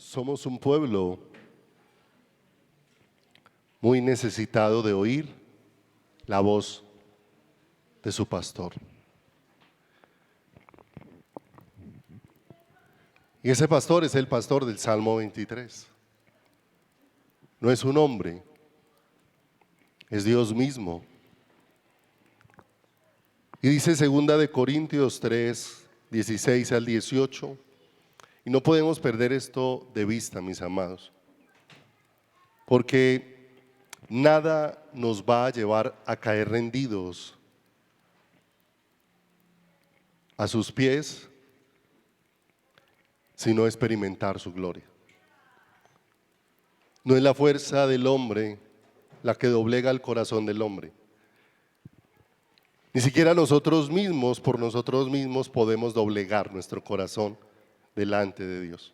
Somos un pueblo muy necesitado de oír la voz de su pastor. Y ese pastor es el pastor del Salmo 23. No es un hombre, es Dios mismo. Y dice 2 Corintios 3, 16 al 18. Y no podemos perder esto de vista, mis amados, porque nada nos va a llevar a caer rendidos a sus pies sino experimentar su gloria. No es la fuerza del hombre la que doblega el corazón del hombre. Ni siquiera nosotros mismos, por nosotros mismos, podemos doblegar nuestro corazón delante de Dios.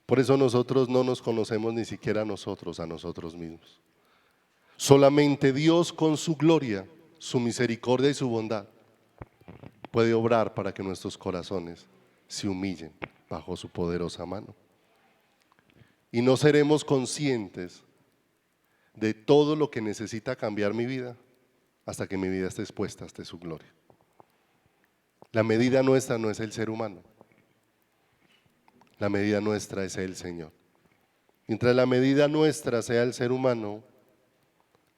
Por eso nosotros no nos conocemos ni siquiera nosotros a nosotros mismos. Solamente Dios con su gloria, su misericordia y su bondad puede obrar para que nuestros corazones se humillen bajo su poderosa mano. Y no seremos conscientes de todo lo que necesita cambiar mi vida hasta que mi vida esté expuesta ante su gloria. La medida nuestra no es el ser humano, la medida nuestra es el Señor. Mientras la medida nuestra sea el ser humano,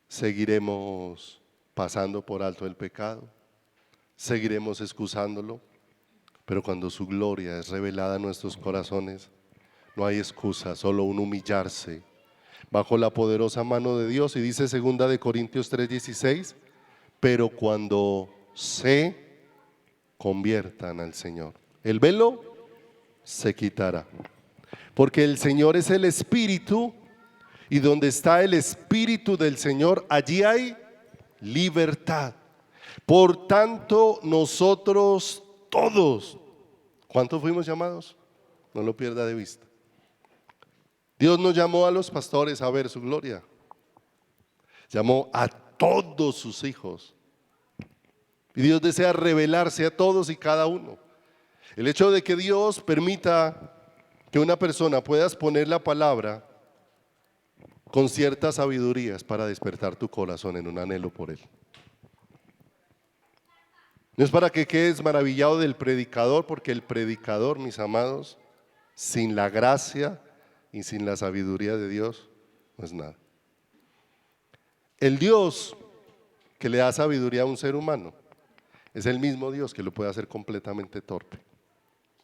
seguiremos pasando por alto el pecado, seguiremos excusándolo, pero cuando su gloria es revelada en nuestros corazones, no hay excusa, solo un humillarse bajo la poderosa mano de Dios. Y dice 2 Corintios 3:16, pero cuando se conviertan al Señor, el velo se quitará, porque el Señor es el Espíritu, y donde está el Espíritu del Señor, allí hay libertad. Por tanto, nosotros todos, ¿cuántos fuimos llamados? No lo pierda de vista. Dios no llamó a los pastores a ver su gloria, llamó a todos sus hijos. Y Dios desea revelarse a todos y cada uno. El hecho de que Dios permita que una persona pueda exponer la palabra con ciertas sabidurías para despertar tu corazón en un anhelo por Él. No es para que quedes maravillado del predicador, porque el predicador, mis amados, sin la gracia y sin la sabiduría de Dios, no es nada. El Dios que le da sabiduría a un ser humano es el mismo Dios que lo puede hacer completamente torpe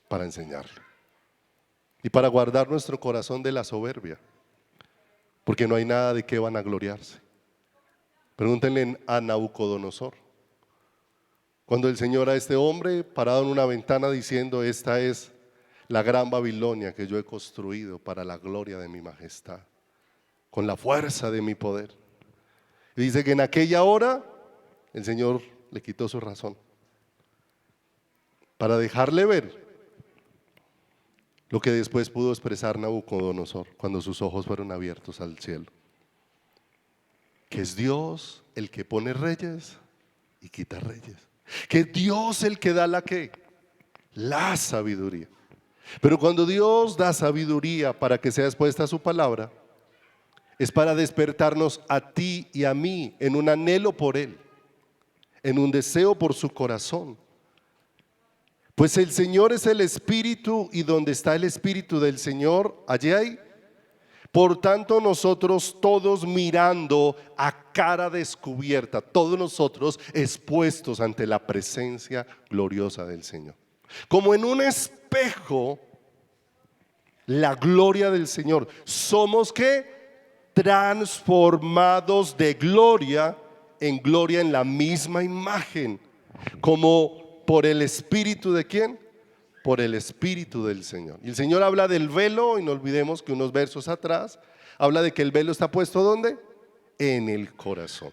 para enseñarle y para guardar nuestro corazón de la soberbia, porque no hay nada de qué vanagloriarse. Pregúntenle a Nabucodonosor, cuando el Señor a este hombre parado en una ventana diciendo: esta es la gran Babilonia que yo he construido para la gloria de mi majestad, con la fuerza de mi poder. Y dice que en aquella hora el Señor le quitó su razón para dejarle ver lo que después pudo expresar Nabucodonosor cuando sus ojos fueron abiertos al cielo, que es Dios el que pone reyes y quita reyes, que es Dios el que da la sabiduría. Pero cuando Dios da sabiduría para que sea expuesta su palabra, es para despertarnos a ti y a mí en un anhelo por Él, en un deseo por su corazón. Pues el Señor es el Espíritu, y donde está el Espíritu del Señor, allí hay. Por tanto, nosotros todos mirando a cara descubierta, todos nosotros expuestos ante la presencia gloriosa del Señor, como en un espejo, la gloria del Señor. Somos ¿qué? Transformados de gloria en gloria en la misma imagen, como por el Espíritu ¿de quién? Por el Espíritu del Señor. Y el Señor habla del velo, y no olvidemos que unos versos atrás habla de que el velo está puesto ¿dónde? En el corazón.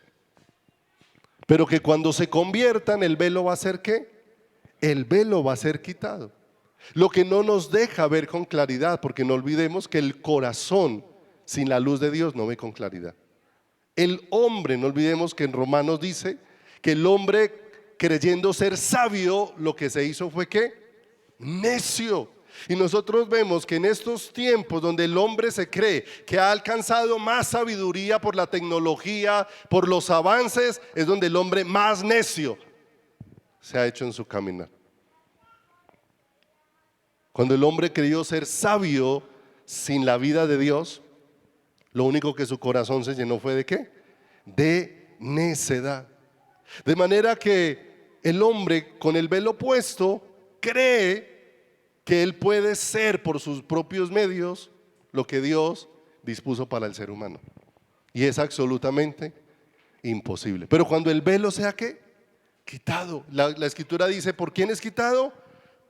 Pero que cuando se conviertan, el velo va a ser ¿qué? El velo va a ser quitado. Lo que no nos deja ver con claridad, porque no olvidemos que el corazón sin la luz de Dios no ve con claridad. El hombre, no olvidemos que en Romanos dice que el hombre, creyendo ser sabio, lo que se hizo fue ¿qué? Necio, Y nosotros vemos que en estos tiempos donde el hombre se cree que ha alcanzado más sabiduría por la tecnología, por los avances, es donde el hombre más necio se ha hecho en su caminar. Cuando el hombre creyó ser sabio sin la vida de Dios, lo único que su corazón se llenó fue ¿de qué? De necedad. De manera que el hombre con el velo puesto cree que él puede ser por sus propios medios lo que Dios dispuso para el ser humano. Y es absolutamente imposible. Pero cuando el velo sea ¿qué? Quitado. La escritura dice, ¿por quién es quitado?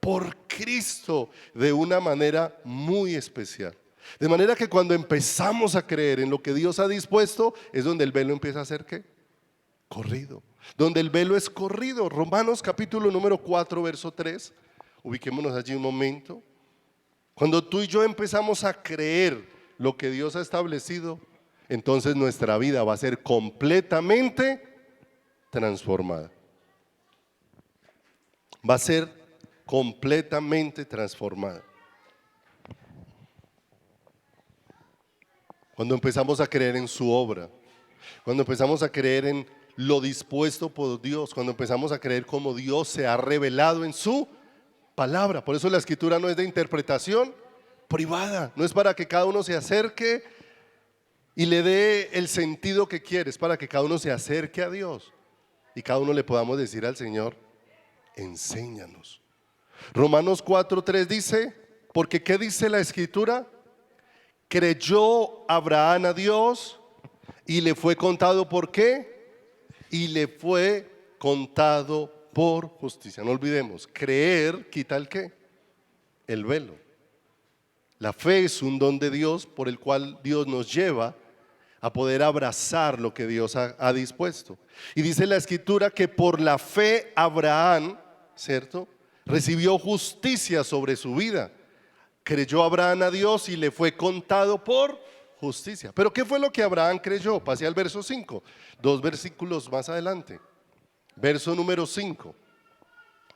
Por Cristo, de una manera muy especial. De manera que cuando empezamos a creer en lo que Dios ha dispuesto, es donde el velo empieza a ser ¿qué? Corrido. Donde el velo es corrido. Romanos capítulo número 4, verso 3. Ubiquémonos allí un momento. Cuando tú y yo empezamos a creer lo que Dios ha establecido, entonces nuestra vida va a ser completamente transformada. Va a ser completamente transformada. Cuando empezamos a creer en su obra, cuando empezamos a creer en lo dispuesto por Dios, cuando empezamos a creer cómo Dios se ha revelado en su palabra. Por eso la escritura no es de interpretación privada, no es para que cada uno se acerque y le dé el sentido que quiere, es para que cada uno se acerque a Dios y cada uno le podamos decir al Señor, enséñanos. Romanos 4:3 dice, porque ¿qué dice la escritura? Creyó Abraham a Dios y le fue contado ¿por qué? Y le fue contado por justicia. No olvidemos, creer quita el ¿qué? El velo. La fe es un don de Dios por el cual Dios nos lleva a poder abrazar lo que Dios ha dispuesto. Y dice la escritura que por la fe Abraham, ¿cierto?, recibió justicia sobre su vida. Creyó Abraham a Dios y le fue contado por justicia. Pero ¿qué fue lo que Abraham creyó? Pase al verso 5, 2 versículos más adelante. Verso número 5.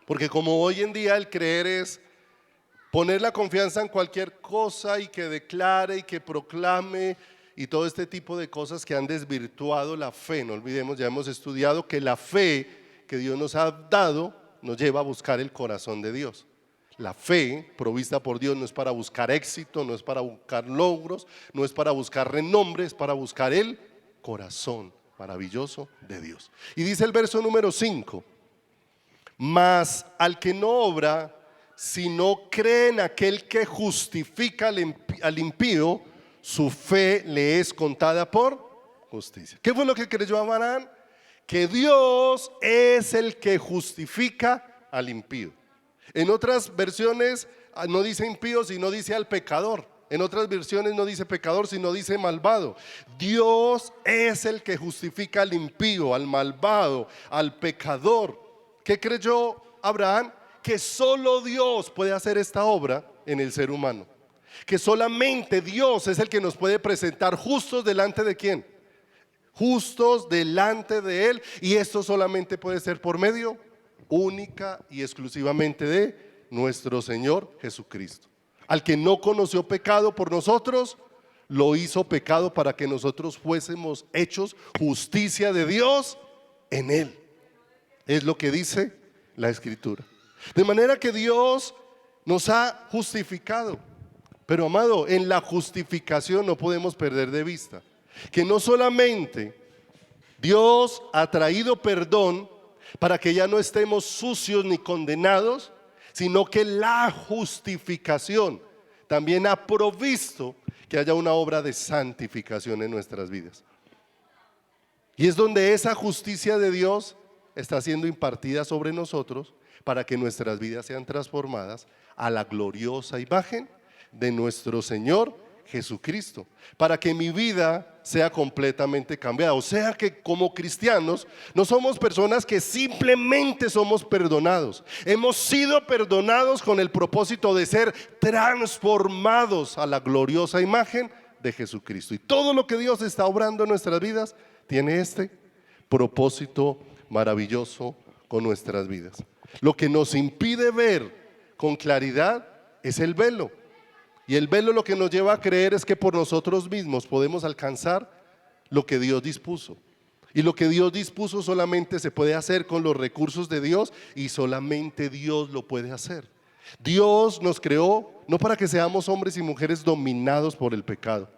Porque como hoy en día el creer es poner la confianza en cualquier cosa y que declare y que proclame y todo este tipo de cosas que han desvirtuado la fe. No olvidemos, ya hemos estudiado que la fe que Dios nos ha dado nos lleva a buscar el corazón de Dios. La fe provista por Dios no es para buscar éxito, no es para buscar logros, no es para buscar renombre, es para buscar el corazón maravilloso de Dios. Y dice el verso número 5, mas al que no obra, sino cree en aquel que justifica al impío, su fe le es contada por justicia. ¿Qué fue lo que creyó Abraham? Que Dios es el que justifica al impío. En otras versiones no dice impío, sino dice al pecador. En otras versiones no dice pecador, sino dice malvado. Dios es el que justifica al impío, al malvado, al pecador. ¿Qué creyó Abraham? Que solo Dios puede hacer esta obra en el ser humano. Que solamente Dios es el que nos puede presentar justos delante de ¿quién? Justos delante de Él. Y esto solamente puede ser por medio única y exclusivamente de nuestro Señor Jesucristo. Al que no conoció pecado por nosotros, lo hizo pecado para que nosotros fuésemos hechos justicia de Dios en Él. Es lo que dice la Escritura. De manera que Dios nos ha justificado. Pero amado, en la justificación no podemos perder de vista que no solamente Dios ha traído perdón para que ya no estemos sucios ni condenados, sino que la justificación también ha provisto que haya una obra de santificación en nuestras vidas. Y es donde esa justicia de Dios está siendo impartida sobre nosotros para que nuestras vidas sean transformadas a la gloriosa imagen de nuestro Señor Jesucristo, para que mi vida sea completamente cambiada. O sea que como cristianos no somos personas que simplemente somos perdonados. Hemos sido perdonados con el propósito de ser transformados a la gloriosa imagen de Jesucristo. Y todo lo que Dios está obrando en nuestras vidas tiene este propósito maravilloso con nuestras vidas. Lo que nos impide ver con claridad es el velo. Y el velo lo que nos lleva a creer es que por nosotros mismos podemos alcanzar lo que Dios dispuso. Y lo que Dios dispuso solamente se puede hacer con los recursos de Dios, y solamente Dios lo puede hacer. Dios nos creó no para que seamos hombres y mujeres dominados por el pecado.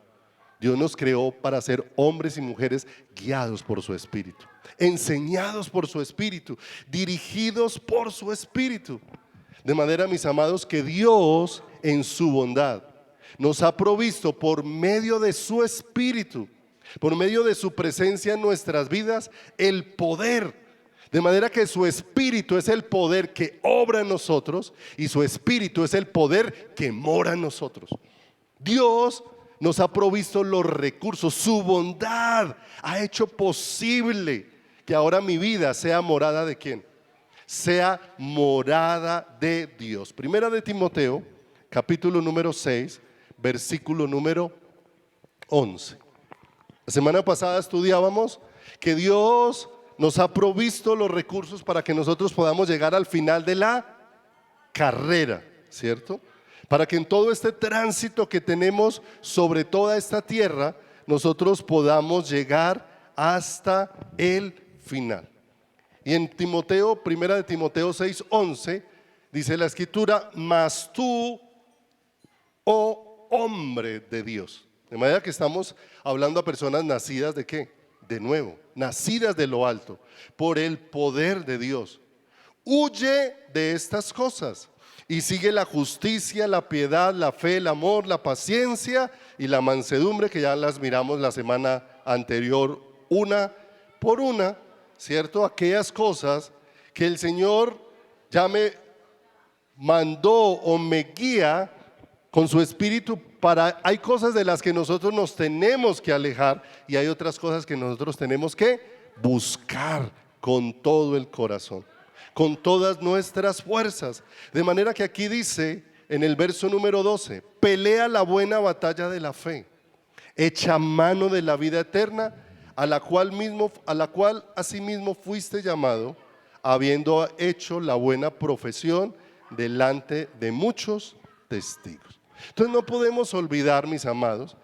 Dios nos creó para ser hombres y mujeres guiados por su Espíritu, enseñados por su Espíritu, dirigidos por su Espíritu. De manera, mis amados, que Dios en su bondad nos ha provisto por medio de su Espíritu, por medio de su presencia en nuestras vidas, el poder. De manera que su Espíritu es el poder que obra en nosotros, y su Espíritu es el poder que mora en nosotros. Dios nos ha provisto los recursos, su bondad ha hecho posible que ahora mi vida sea morada ¿de quién? Sea morada de Dios. Primera de Timoteo, capítulo número 6, versículo número 11. La semana pasada estudiábamos que Dios nos ha provisto los recursos para que nosotros podamos llegar al final de la carrera, ¿cierto? Para que en todo este tránsito que tenemos sobre toda esta tierra, nosotros podamos llegar hasta el final. Y en Timoteo, primera de Timoteo 6:11, dice la escritura: mas tú, oh hombre de Dios. De manera que estamos hablando a personas nacidas ¿de qué? De nuevo, nacidas de lo alto, por el poder de Dios. Huye de estas cosas y sigue la justicia, la piedad, la fe, el amor, la paciencia y la mansedumbre, que ya las miramos la semana anterior una por una, ¿cierto? Aquellas cosas que el Señor ya me mandó o me guía con su Espíritu para. Hay cosas de las que nosotros nos tenemos que alejar, y hay otras cosas que nosotros tenemos que buscar con todo el corazón, con todas nuestras fuerzas. De manera que aquí dice en el verso número 12: pelea la buena batalla de la fe, echa mano de la vida eterna, a la cual asimismo fuiste llamado, habiendo hecho la buena profesión delante de muchos testigos. Entonces no podemos olvidar, mis amados,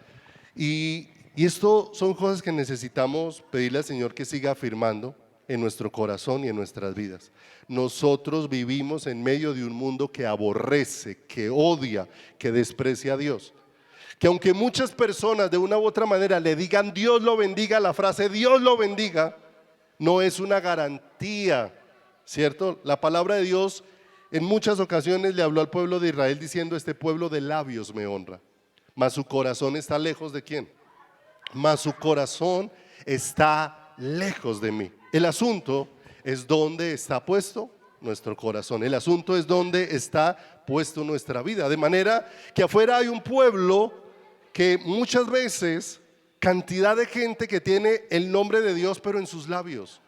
y esto son cosas que necesitamos pedirle al Señor que siga afirmando en nuestro corazón y en nuestras vidas. Nosotros vivimos en medio de un mundo que aborrece, que odia, que desprecia a Dios. Que aunque muchas personas de una u otra manera le digan Dios lo bendiga, la frase Dios lo bendiga no es una garantía, ¿cierto? La palabra de Dios en muchas ocasiones le habló al pueblo de Israel diciendo: este pueblo de labios me honra, mas su corazón está lejos ¿de quién? Mas su corazón está lejos de mí. El asunto es dónde está puesto nuestro corazón. El asunto es dónde está puesto nuestra vida. De manera que afuera hay un pueblo que muchas veces, cantidad de gente que tiene el nombre de Dios pero en sus labios,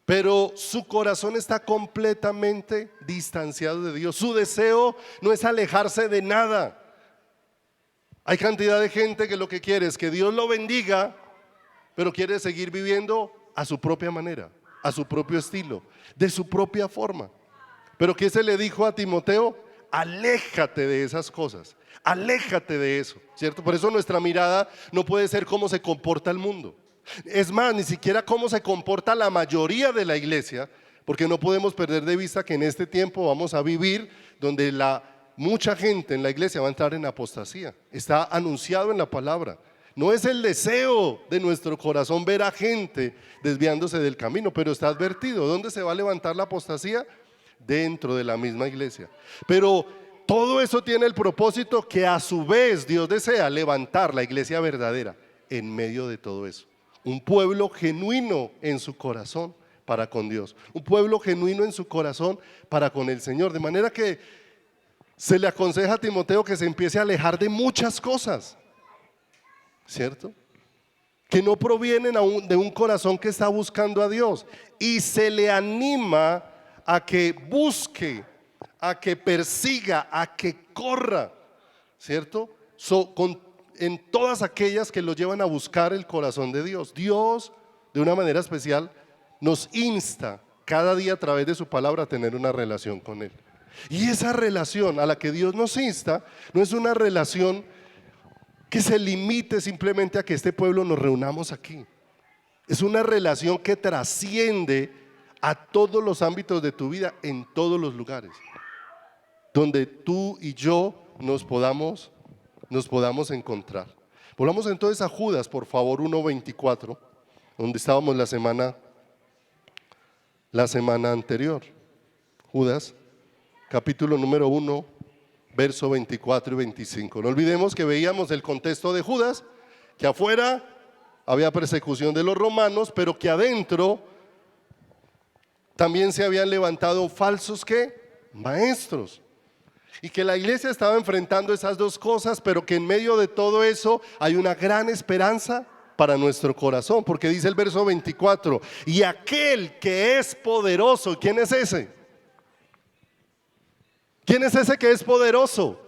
pero su corazón está completamente distanciado de Dios. Su deseo no es alejarse de nada. Hay cantidad de gente que lo que quiere es que Dios lo bendiga, pero quiere seguir viviendo a su propia manera, a su propio estilo, de su propia forma. Pero ¿qué se le dijo a Timoteo? Aléjate de esas cosas, aléjate de eso, ¿cierto? Por eso nuestra mirada no puede ser cómo se comporta el mundo. Es más, ni siquiera cómo se comporta la mayoría de la iglesia, porque no podemos perder de vista que en este tiempo vamos a vivir donde mucha gente en la iglesia va a entrar en apostasía. Está anunciado en la palabra. No es el deseo de nuestro corazón ver a gente desviándose del camino, pero está advertido. ¿Dónde se va a levantar la apostasía? Dentro de la misma iglesia. Pero todo eso tiene el propósito que a su vez Dios desea levantar la iglesia verdadera en medio de todo eso. Un pueblo genuino en su corazón para con Dios, un pueblo genuino en su corazón para con el Señor. De manera que se le aconseja a Timoteo que se empiece a alejar de muchas cosas, ¿cierto? Que no provienen de un corazón que está buscando a Dios, y se le anima a que busque, a que persiga, a que corra, ¿cierto? En todas aquellas que lo llevan a buscar el corazón de Dios. Dios, de una manera especial, nos insta cada día a través de su palabra a tener una relación con Él. Y esa relación a la que Dios nos insta no es una relación que se limite simplemente a que este pueblo nos reunamos aquí. Es una relación que trasciende a todos los ámbitos de tu vida, en todos los lugares, donde tú y yo nos podamos encontrar. Volvamos entonces a Judas, por favor, 1:24, donde estábamos la semana anterior. Judas, capítulo número 1, verso 24 y 25. No olvidemos que veíamos el contexto de Judas, que afuera había persecución de los romanos, pero que adentro también se habían levantado falsos ¿qué? Maestros. Y que la iglesia estaba enfrentando esas dos cosas, pero que en medio de todo eso hay una gran esperanza para nuestro corazón, porque dice el verso 24, y aquel que es poderoso, ¿quién es ese? ¿Quién es ese que es poderoso?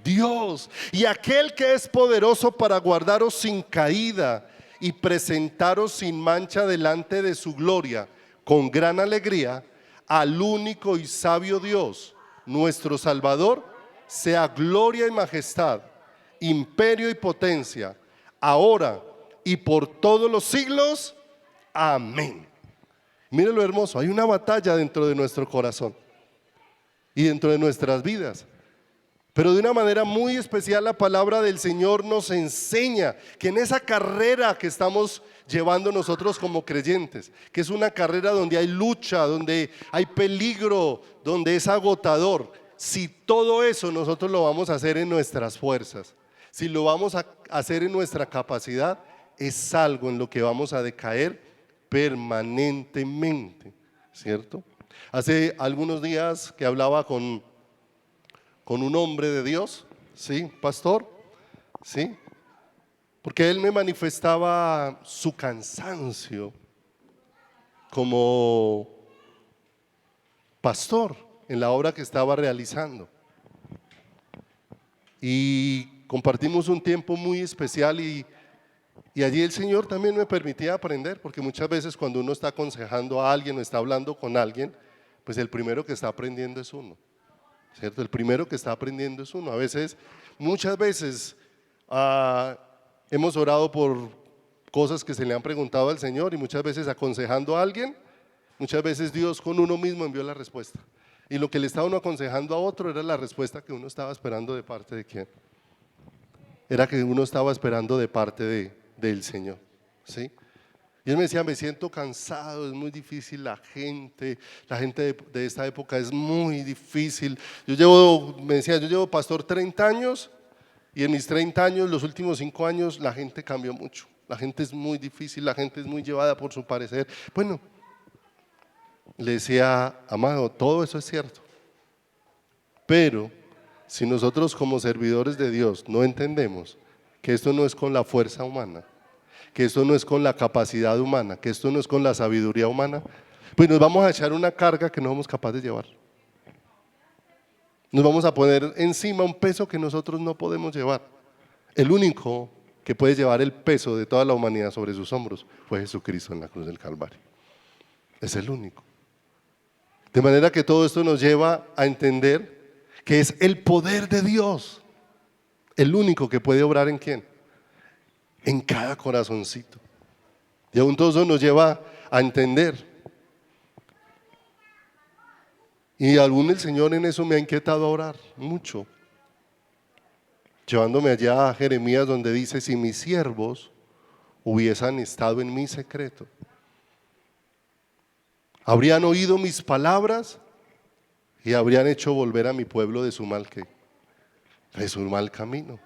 Dios. Y aquel que es poderoso para guardaros sin caída y presentaros sin mancha delante de su gloria, con gran alegría, al único y sabio Dios, nuestro Salvador, sea gloria y majestad, imperio y potencia, ahora y por todos los siglos. Amén. Mire lo hermoso, hay una batalla dentro de nuestro corazón y dentro de nuestras vidas. Pero de una manera muy especial la palabra del Señor nos enseña que en esa carrera que estamos llevando nosotros como creyentes, que es una carrera donde hay lucha, donde hay peligro, donde es agotador, si todo eso nosotros lo vamos a hacer en nuestras fuerzas, si lo vamos a hacer en nuestra capacidad, es algo en lo que vamos a decaer permanentemente, ¿cierto? Hace algunos días que hablaba con un hombre de Dios, ¿sí? Pastor, ¿sí? Porque él me manifestaba su cansancio como pastor en la obra que estaba realizando. Y compartimos un tiempo muy especial y allí el Señor también me permitía aprender, porque muchas veces cuando uno está aconsejando a alguien o está hablando con alguien, pues el primero que está aprendiendo es uno. ¿Cierto? El primero que está aprendiendo es uno. Muchas veces hemos orado por cosas que se le han preguntado al Señor y muchas veces aconsejando a alguien, muchas veces Dios con uno mismo envió la respuesta. Y lo que le estaba uno aconsejando a otro era la respuesta que uno estaba esperando de parte de quién. Era que uno estaba esperando de parte del Señor, ¿sí? Y él me decía, me siento cansado, es muy difícil la gente de esta época es muy difícil. Me decía, yo llevo pastor 30 años y en mis 30 años, los últimos 5 años, la gente cambió mucho. La gente es muy difícil, la gente es muy llevada por su parecer. Bueno, le decía, amado, todo eso es cierto. Pero si nosotros como servidores de Dios no entendemos que esto no es con la fuerza humana, que esto no es con la capacidad humana, que esto no es con la sabiduría humana, pues nos vamos a echar una carga que no somos capaces de llevar. Nos vamos a poner encima un peso que nosotros no podemos llevar. El único que puede llevar el peso de toda la humanidad sobre sus hombros fue Jesucristo en la cruz del Calvario. Es el único. De manera que todo esto nos lleva a entender que es el poder de Dios, el único que puede obrar ¿en quién? En cada corazoncito. Y aún todo eso nos lleva a entender. Y aún el Señor en eso me ha inquietado a orar mucho. Llevándome allá a Jeremías donde dice, si mis siervos hubiesen estado en mi secreto, habrían oído mis palabras y habrían hecho volver a mi pueblo de su mal camino.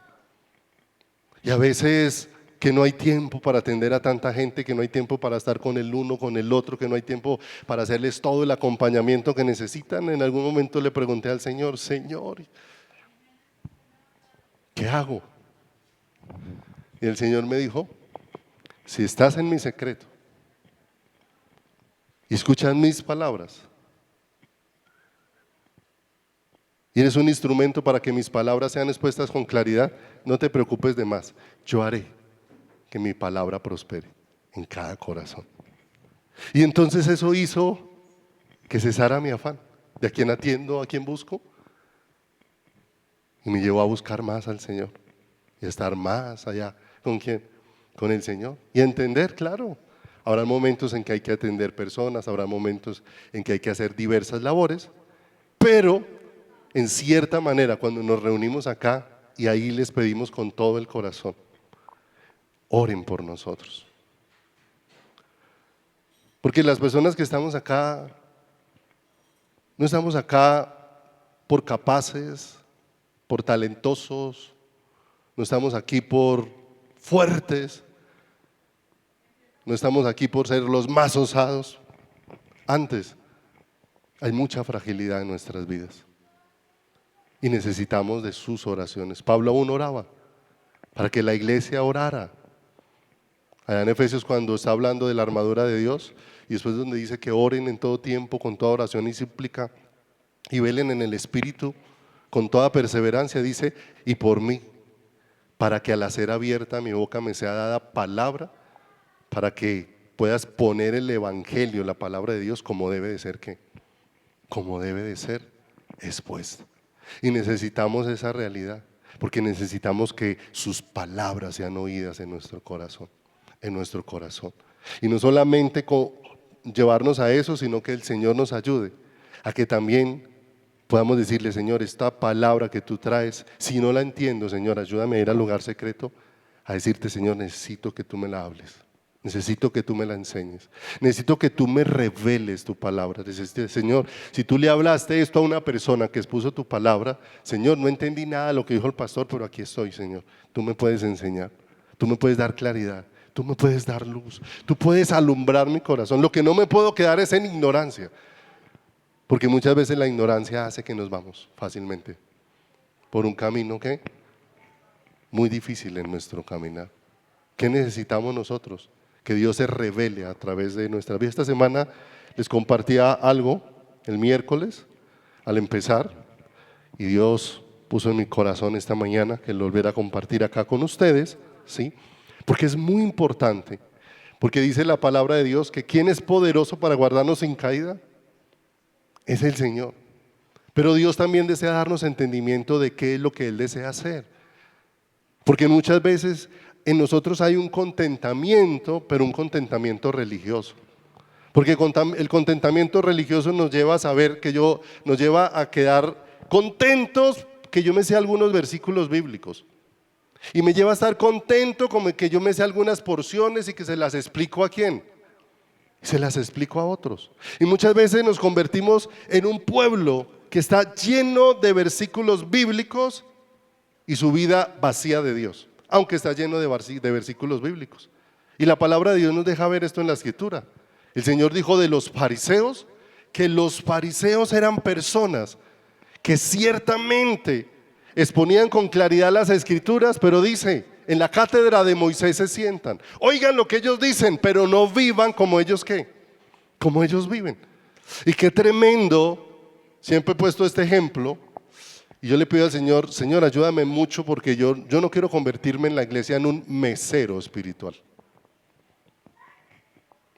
Y a veces que no hay tiempo para atender a tanta gente, que no hay tiempo para estar con el uno, con el otro, que no hay tiempo para hacerles todo el acompañamiento que necesitan. En algún momento le pregunté al Señor, Señor, ¿qué hago? Y el Señor me dijo, si estás en mi secreto y escuchas mis palabras y eres un instrumento para que mis palabras sean expuestas con claridad, no te preocupes de más, yo haré que mi palabra prospere en cada corazón. Y entonces eso hizo que cesara mi afán. ¿De a quién atiendo? ¿A quién busco? Y me llevó a buscar más al Señor y a estar más allá. ¿Con quién? Con el Señor. Y a entender, claro. Habrá momentos en que hay que atender personas, habrá momentos en que hay que hacer diversas labores, pero en cierta manera cuando nos reunimos acá y ahí les pedimos con todo el corazón, oren por nosotros. Porque las personas que estamos acá, no estamos acá por capaces, por talentosos, no estamos aquí por fuertes, no estamos aquí por ser los más osados. Antes, hay mucha fragilidad en nuestras vidas y necesitamos de sus oraciones. Pablo aún oraba para que la iglesia orara. Allá en Efesios, cuando está hablando de la armadura de Dios, y después donde dice que oren en todo tiempo, con toda oración y súplica, y velen en el Espíritu, con toda perseverancia, dice, y por mí, para que al ser abierta mi boca me sea dada palabra, para que puedas poner el Evangelio, la palabra de Dios, como debe de ser, ¿qué? Como debe de ser expuesta. Y necesitamos esa realidad, porque necesitamos que sus palabras sean oídas en nuestro corazón. En nuestro corazón. Y no solamente llevarnos a eso, sino que el Señor nos ayude a que también podamos decirle, Señor, esta palabra que tú traes, si no la entiendo, Señor, ayúdame a ir al lugar secreto a decirte, Señor, necesito que tú me la hables, necesito que tú me la enseñes, necesito que tú me reveles tu palabra. Señor, si tú le hablaste esto a una persona que expuso tu palabra, Señor, no entendí nada de lo que dijo el pastor, pero aquí estoy, Señor, tú me puedes enseñar, tú me puedes dar claridad. Tú me puedes dar luz, tú puedes alumbrar mi corazón. Lo que no me puedo quedar es en ignorancia, porque muchas veces la ignorancia hace que nos vamos fácilmente por un camino que muy difícil en nuestro caminar. ¿Qué necesitamos nosotros? Que Dios se revele a través de nuestra vida. Esta semana les compartía algo el miércoles al empezar y Dios puso en mi corazón esta mañana que lo volviera a compartir acá con ustedes, ¿sí? Porque es muy importante, porque dice la palabra de Dios que ¿quién es poderoso para guardarnos sin caída? Es el Señor. Pero Dios también desea darnos entendimiento de qué es lo que Él desea hacer. Porque muchas veces en nosotros hay un contentamiento, pero un contentamiento religioso. Porque el contentamiento religioso nos lleva a saber nos lleva a quedar contentos que yo me sé algunos versículos bíblicos. Y me lleva a estar contento como que yo me sé algunas porciones y que se las explico a quién. Se las explico a otros. Y muchas veces nos convertimos en un pueblo que está lleno de versículos bíblicos y su vida vacía de Dios, aunque está lleno de versículos bíblicos. Y la palabra de Dios nos deja ver esto en la Escritura. El Señor dijo de los fariseos que los fariseos eran personas que ciertamente exponían con claridad las Escrituras, pero dice, en la cátedra de Moisés se sientan, oigan lo que ellos dicen, pero no vivan como ellos ¿qué? Como ellos viven. Y qué tremendo, siempre he puesto este ejemplo, y yo le pido al Señor, Señor, ayúdame mucho porque yo no quiero convertirme en la iglesia en un mesero espiritual.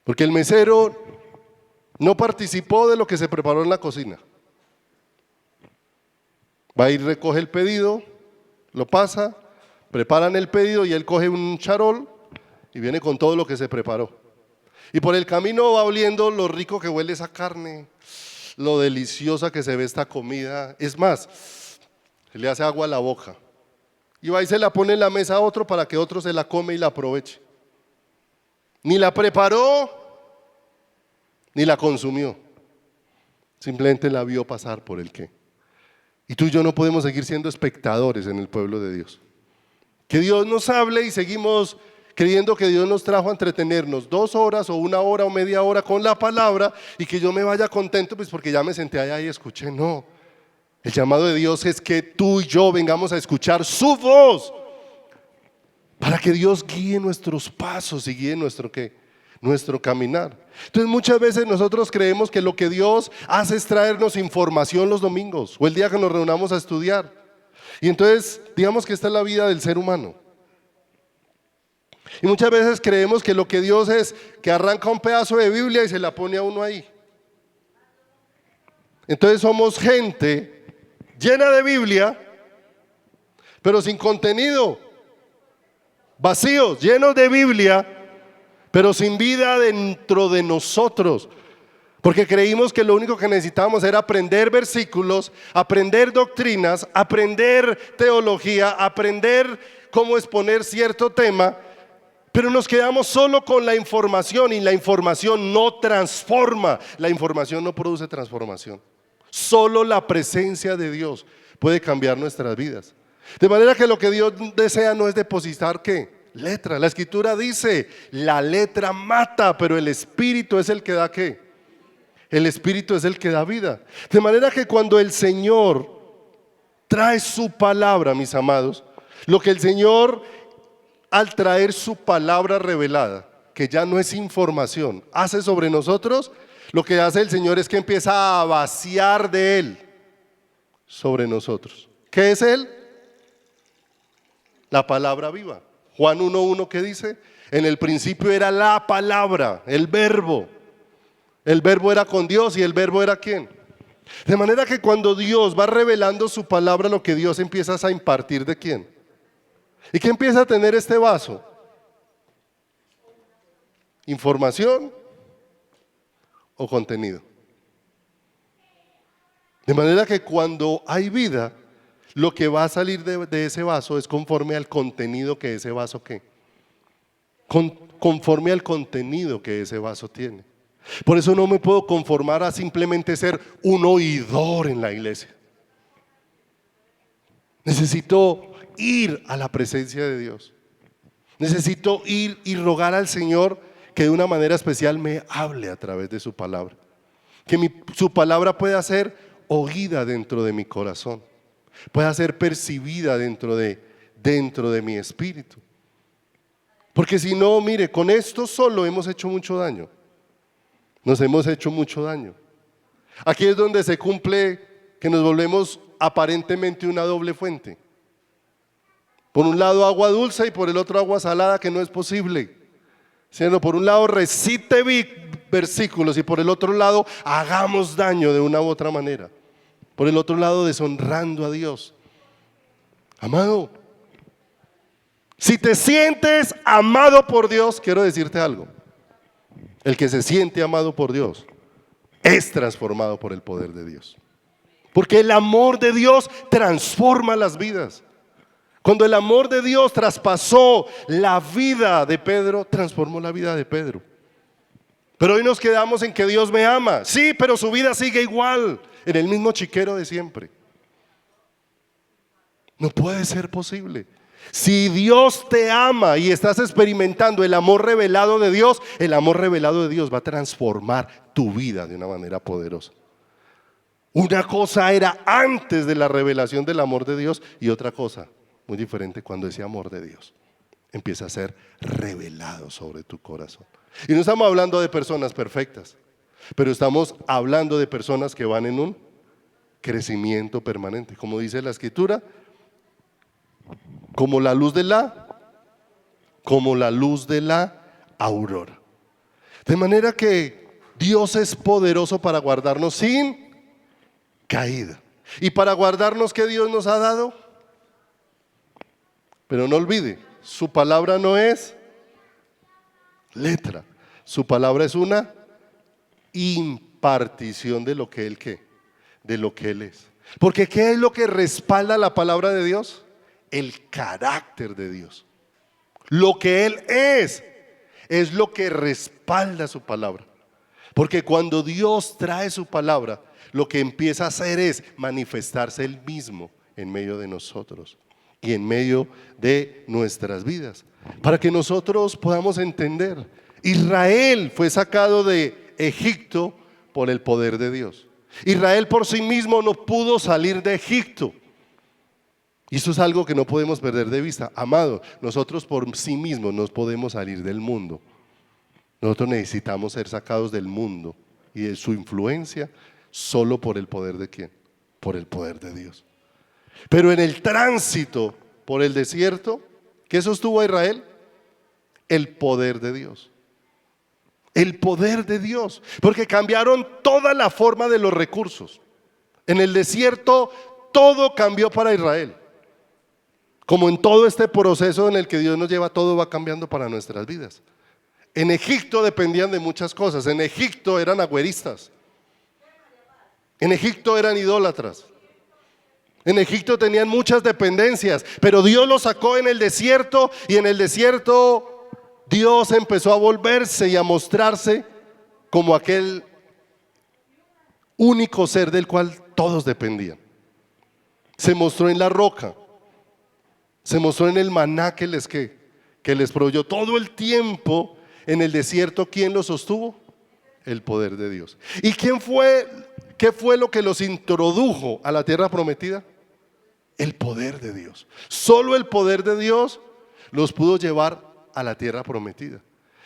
Porque el mesero no participó de lo que se preparó en la cocina. Va y recoge el pedido, lo pasa, preparan el pedido y él coge un charol y viene con todo lo que se preparó. Y por el camino va oliendo lo rico que huele esa carne, lo deliciosa que se ve esta comida. Es más, se le hace agua a la boca. Y va y se la pone en la mesa a otro para que otro se la come y la aproveche. Ni la preparó, ni la consumió. Simplemente la vio pasar por el qué. Y tú y yo no podemos seguir siendo espectadores en el pueblo de Dios. Que Dios nos hable y seguimos creyendo que Dios nos trajo a entretenernos 2 horas o 1 hora o media hora con la palabra y que yo me vaya contento pues porque ya me senté allá y escuché. No, el llamado de Dios es que tú y yo vengamos a escuchar su voz para que Dios guíe nuestros pasos y guíe nuestro ¿qué? Nuestro caminar. Entonces muchas veces nosotros creemos que lo que Dios hace es traernos información los domingos o el día que nos reunamos a estudiar. Y entonces digamos que esta es la vida del ser humano. Y muchas veces creemos que lo que Dios es que arranca un pedazo de Biblia y se la pone a uno ahí. Entonces somos gente llena de Biblia, pero sin contenido, vacíos, llenos de Biblia, pero sin vida dentro de nosotros. Porque creímos que lo único que necesitábamos era aprender versículos, aprender doctrinas, aprender teología, aprender cómo exponer cierto tema, pero nos quedamos solo con la información, y la información no transforma, la información no produce transformación. Solo la presencia de Dios puede cambiar nuestras vidas. De manera que lo que Dios desea no es depositar ¿qué? Letra. La Escritura dice, la letra mata, pero el Espíritu es el que da ¿qué? El Espíritu es el que da vida. De manera que cuando el Señor trae su palabra, mis amados, lo que el Señor, al traer su palabra revelada, que ya no es información, hace sobre nosotros, lo que hace el Señor es que empieza a vaciar de Él sobre nosotros. ¿Qué es Él? La palabra viva. Juan 1:1, ¿qué dice? En el principio era la palabra, el verbo. El verbo era con Dios, y el verbo era ¿quién? De manera que cuando Dios va revelando su palabra, lo que Dios empieza a impartir ¿de quién? ¿Y qué empieza a tener este vaso? ¿Información o contenido? De manera que cuando hay vida, lo que va a salir de ese vaso es conforme al contenido que ese vaso ¿qué? Conforme al contenido que ese vaso tiene. Por eso no me puedo conformar a simplemente ser un oidor en la iglesia. Necesito ir a la presencia de Dios. Necesito ir y rogar al Señor que de una manera especial me hable a través de su palabra. Que su palabra pueda ser oída dentro de mi corazón, pueda ser percibida dentro de mi espíritu. Porque si no, mire, con esto solo hemos hecho mucho daño. Nos hemos hecho mucho daño. Aquí es donde se cumple que nos volvemos aparentemente una doble fuente. Por un lado agua dulce y por el otro agua salada, que no es posible. Sino por un lado recite versículos y por el otro lado hagamos daño de una u otra manera. Por el otro lado deshonrando a Dios. Amado, si te sientes amado por Dios, quiero decirte algo. El que se siente amado por Dios es transformado por el poder de Dios. Porque el amor de Dios transforma las vidas. Cuando el amor de Dios traspasó la vida de Pedro, transformó la vida de Pedro. Pero hoy nos quedamos en que Dios me ama. Sí, pero su vida sigue igual, en el mismo chiquero de siempre. No puede ser posible. Si Dios te ama y estás experimentando el amor revelado de Dios, el amor revelado de Dios va a transformar tu vida de una manera poderosa. Una cosa era antes de la revelación del amor de Dios, y otra cosa muy diferente cuando ese amor de Dios empieza a ser revelado sobre tu corazón. Y no estamos hablando de personas perfectas, pero estamos hablando de personas que van en un crecimiento permanente. Como dice la Escritura, como la luz de la aurora. De manera que Dios es poderoso para guardarnos sin caída. Y para guardarnos, ¿qué Dios nos ha dado? Pero no olvide, su palabra no es letra. Su palabra es una impartición de lo que Él ¿qué? De lo que Él es. Porque ¿qué es lo que respalda la palabra de Dios? El carácter de Dios. Lo que Él es lo que respalda su palabra. Porque cuando Dios trae su palabra, lo que empieza a hacer es manifestarse Él mismo en medio de nosotros y en medio de nuestras vidas, para que nosotros podamos entender. Israel fue sacado de Egipto por el poder de Dios. Israel por sí mismo no pudo salir de Egipto. Y eso es algo que no podemos perder de vista. Amado, nosotros por sí mismos no podemos salir del mundo. Nosotros necesitamos ser sacados del mundo y de su influencia solo por el poder de ¿quién? Por el poder de Dios. Pero en el tránsito por el desierto, ¿qué sostuvo a Israel? El poder de Dios. El poder de Dios. Porque cambiaron toda la forma de los recursos. En el desierto todo cambió para Israel. Como en todo este proceso en el que Dios nos lleva, todo va cambiando para nuestras vidas. En Egipto dependían de muchas cosas. En Egipto eran agüeristas. En Egipto eran idólatras. En Egipto tenían muchas dependencias, pero Dios los sacó en el desierto, y en el desierto Dios empezó a volverse y a mostrarse como aquel único ser del cual todos dependían. Se mostró en la roca, se mostró en el maná que les proveyó todo el tiempo. En el desierto, ¿quién los sostuvo? El poder de Dios. ¿Y qué fue lo que los introdujo a la tierra prometida? El poder de Dios. Solo el poder de Dios los pudo llevar a la tierra prometida.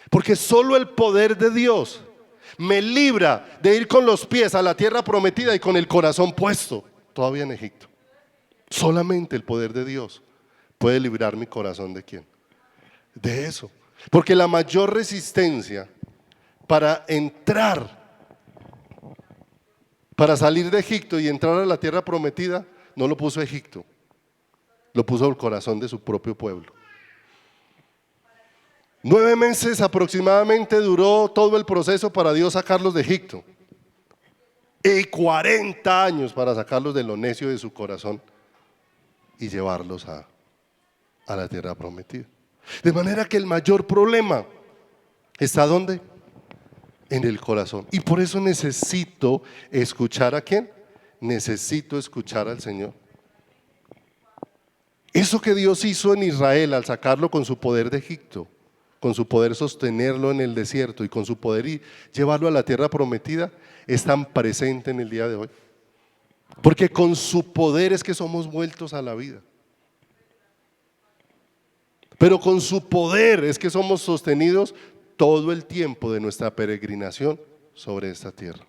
Porque solo el poder de Dios me libra de ir con los pies a la tierra prometida y con el corazón puesto todavía en Egipto. Solamente el poder de Dios puede librar mi corazón. ¿De quién? De eso. Porque la mayor resistencia para salir de Egipto y entrar a la tierra prometida, no lo puso Egipto, lo puso el corazón de su propio pueblo. 9 meses aproximadamente duró todo el proceso para Dios sacarlos de Egipto, y 40 años para sacarlos de lo necio de su corazón y llevarlos a la tierra prometida. De manera que el mayor problema está ¿dónde? En el corazón. Y por eso necesito escuchar ¿a quién? Necesito escuchar al Señor. Eso que Dios hizo en Israel al sacarlo con su poder de Egipto, con su poder sostenerlo en el desierto y con su poder y llevarlo a la tierra prometida, es tan presente en el día de hoy. Porque con su poder es que somos vueltos a la vida. Pero con su poder es que somos sostenidos todo el tiempo de nuestra peregrinación sobre esta tierra.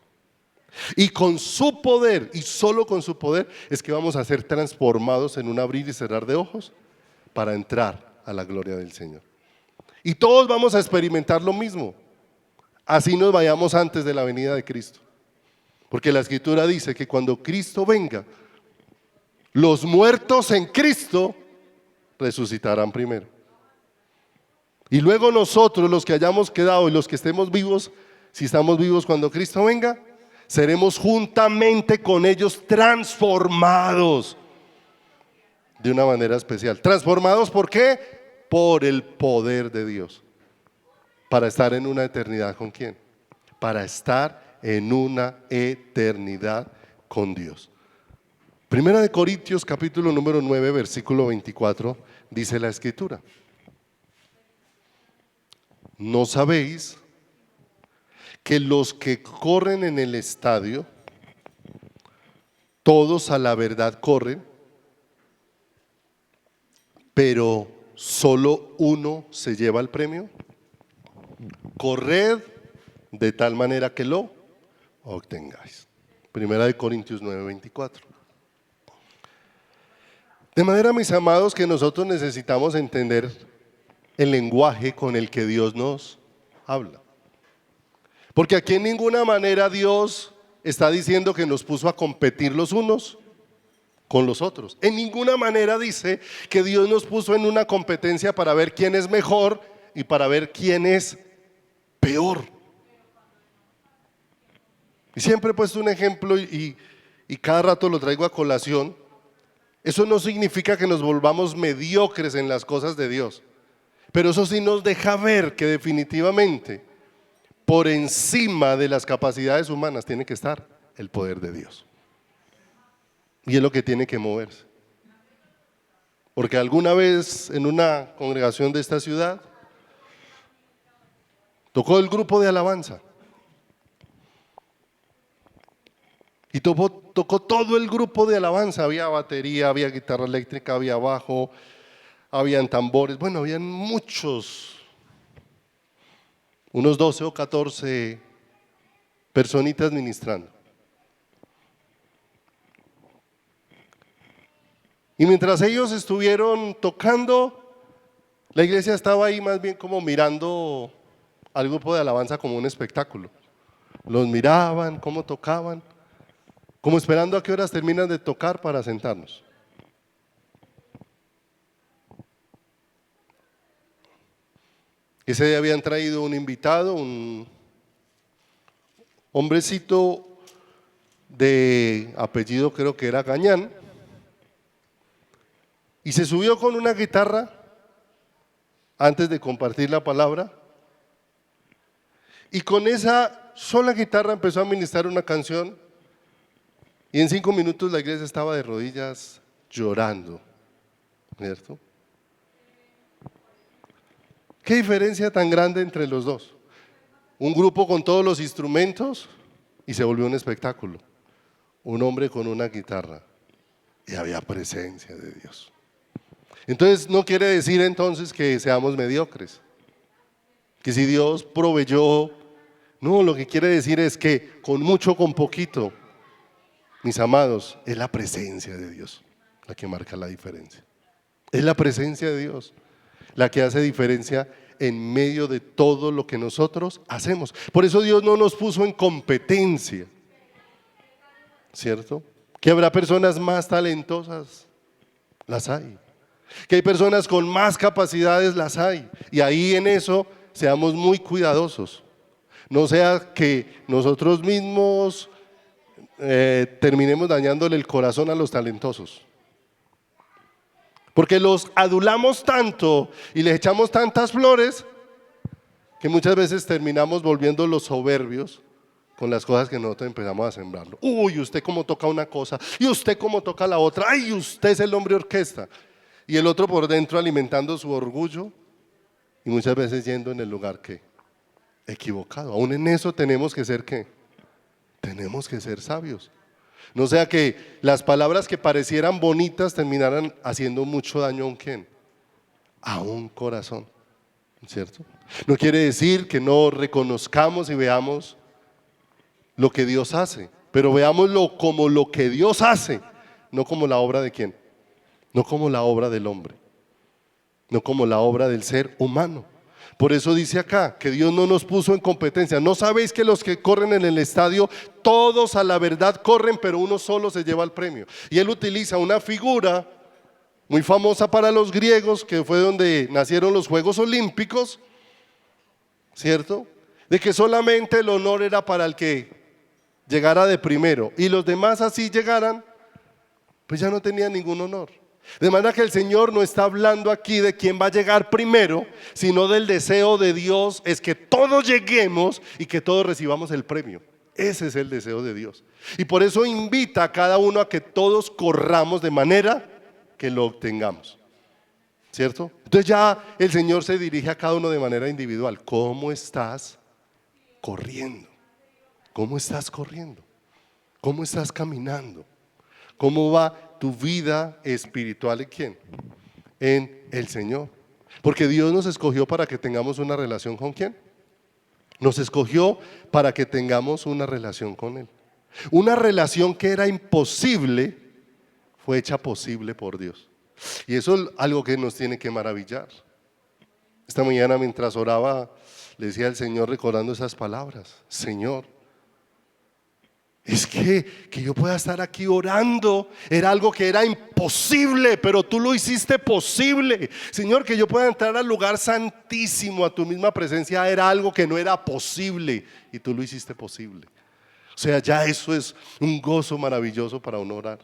Y con su poder, y solo con su poder, es que vamos a ser transformados en un abrir y cerrar de ojos para entrar a la gloria del Señor. Y todos vamos a experimentar lo mismo, así nos vayamos antes de la venida de Cristo. Porque la Escritura dice que cuando Cristo venga, los muertos en Cristo resucitarán primero. Y luego nosotros, los que hayamos quedado y los que estemos vivos, si estamos vivos cuando Cristo venga, seremos juntamente con ellos transformados de una manera especial. ¿Transformados por qué? Por el poder de Dios. Para estar en una eternidad ¿con quién? Para estar en una eternidad con Dios. Primera de Corintios capítulo número 9 versículo 24 dice la Escritura: ¿no sabéis que los que corren en el estadio, todos a la verdad corren, pero solo uno se lleva el premio? Corred de tal manera que lo obtengáis. Primera de Corintios 9:24. De manera, mis amados, que nosotros necesitamos entender el lenguaje con el que Dios nos habla. Porque aquí en ninguna manera Dios está diciendo que nos puso a competir los unos con los otros. En ninguna manera dice que Dios nos puso en una competencia para ver quién es mejor y para ver quién es peor. Y siempre he puesto un ejemplo y cada rato lo traigo a colación. Eso no significa que nos volvamos mediocres en las cosas de Dios, pero eso sí nos deja ver que definitivamente por encima de las capacidades humanas tiene que estar el poder de Dios. Y es lo que tiene que moverse. Porque alguna vez en una congregación de esta ciudad tocó el grupo de alabanza. Y tocó todo el grupo de alabanza. Había batería, había guitarra eléctrica, había bajo, habían tambores. Bueno, habían muchos, unos 12 o 14 personitas ministrando. Y mientras ellos estuvieron tocando, la iglesia estaba ahí más bien como mirando al grupo de alabanza como un espectáculo. Los miraban, cómo tocaban, como esperando a qué horas terminan de tocar para sentarnos. Ese día habían traído un invitado, un hombrecito de apellido, creo que era Gañán, y se subió con una guitarra antes de compartir la palabra, y con esa sola guitarra empezó a ministrar una canción, y en 5 minutos la iglesia estaba de rodillas llorando, ¿cierto? ¿Qué diferencia tan grande entre los dos? Un grupo con todos los instrumentos y se volvió un espectáculo. Un hombre con una guitarra y había presencia de Dios. Entonces no quiere decir entonces que seamos mediocres, que si Dios proveyó, no, lo que quiere decir es que con mucho, con poquito, mis amados, es la presencia de Dios la que marca la diferencia. Es la presencia de Dios la que hace diferencia en medio de todo lo que nosotros hacemos. Por eso Dios no nos puso en competencia, ¿cierto? Que habrá personas más talentosas, las hay. Que hay personas con más capacidades, las hay. Y ahí en eso seamos muy cuidadosos. No sea que nosotros mismos terminemos dañándole el corazón a los talentosos. Porque los adulamos tanto y les echamos tantas flores que muchas veces terminamos volviéndolos soberbios con las cosas que nosotros empezamos a sembrarlo. Uy, usted cómo toca una cosa y usted cómo toca la otra. Ay, usted es el hombre orquesta. Y el otro por dentro alimentando su orgullo y muchas veces yendo en el lugar que equivocado. Aún en eso tenemos que ser ¿qué? Tenemos que ser sabios. No sea que las palabras que parecieran bonitas terminaran haciendo mucho daño a un ¿quién? A un corazón, ¿cierto? No quiere decir que no reconozcamos y veamos lo que Dios hace, pero veámoslo como lo que Dios hace, no como la obra de ¿quién? No como la obra del hombre, no como la obra del ser humano. Por eso dice acá que Dios no nos puso en competencia. ¿No sabéis que los que corren en el estadio, todos a la verdad corren, pero uno solo se lleva el premio? Y él utiliza una figura muy famosa para los griegos, que fue donde nacieron los Juegos Olímpicos, ¿cierto? De que solamente el honor era para el que llegara de primero y los demás así llegaran, pues ya no tenían ningún honor. De manera que el Señor no está hablando aquí de quién va a llegar primero, sino del deseo de Dios es que todos lleguemos y que todos recibamos el premio. Ese es el deseo de Dios. Y por eso invita a cada uno a que todos corramos de manera que lo obtengamos, ¿cierto? Entonces ya el Señor se dirige a cada uno de manera individual. ¿Cómo estás corriendo? ¿Cómo estás corriendo? ¿Cómo estás caminando? ¿Cómo va tu vida espiritual en quién? En el Señor. Porque Dios nos escogió para que tengamos una relación con ¿quién? Nos escogió para que tengamos una relación con Él. Una relación que era imposible fue hecha posible por Dios. Y eso es algo que nos tiene que maravillar. Esta mañana mientras oraba le decía al Señor recordando esas palabras: Señor, es que yo pueda estar aquí orando era algo que era imposible, pero tú lo hiciste posible. Señor, que yo pueda entrar al lugar santísimo, a tu misma presencia, era algo que no era posible y tú lo hiciste posible. O sea, ya eso es un gozo maravilloso para uno orar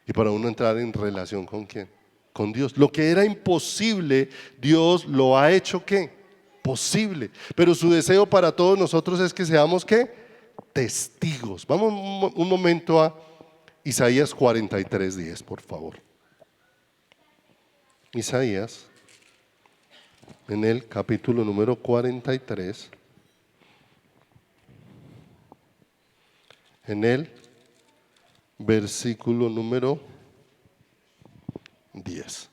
y para uno entrar en relación con ¿quién? Con Dios. Lo que era imposible, Dios lo ha hecho ¿qué? Posible. Pero su deseo para todos nosotros es que seamos ¿qué? Testigos. Vamos un momento a Isaías 43:10, por favor. Isaías, en el capítulo número 43, en el versículo número 10.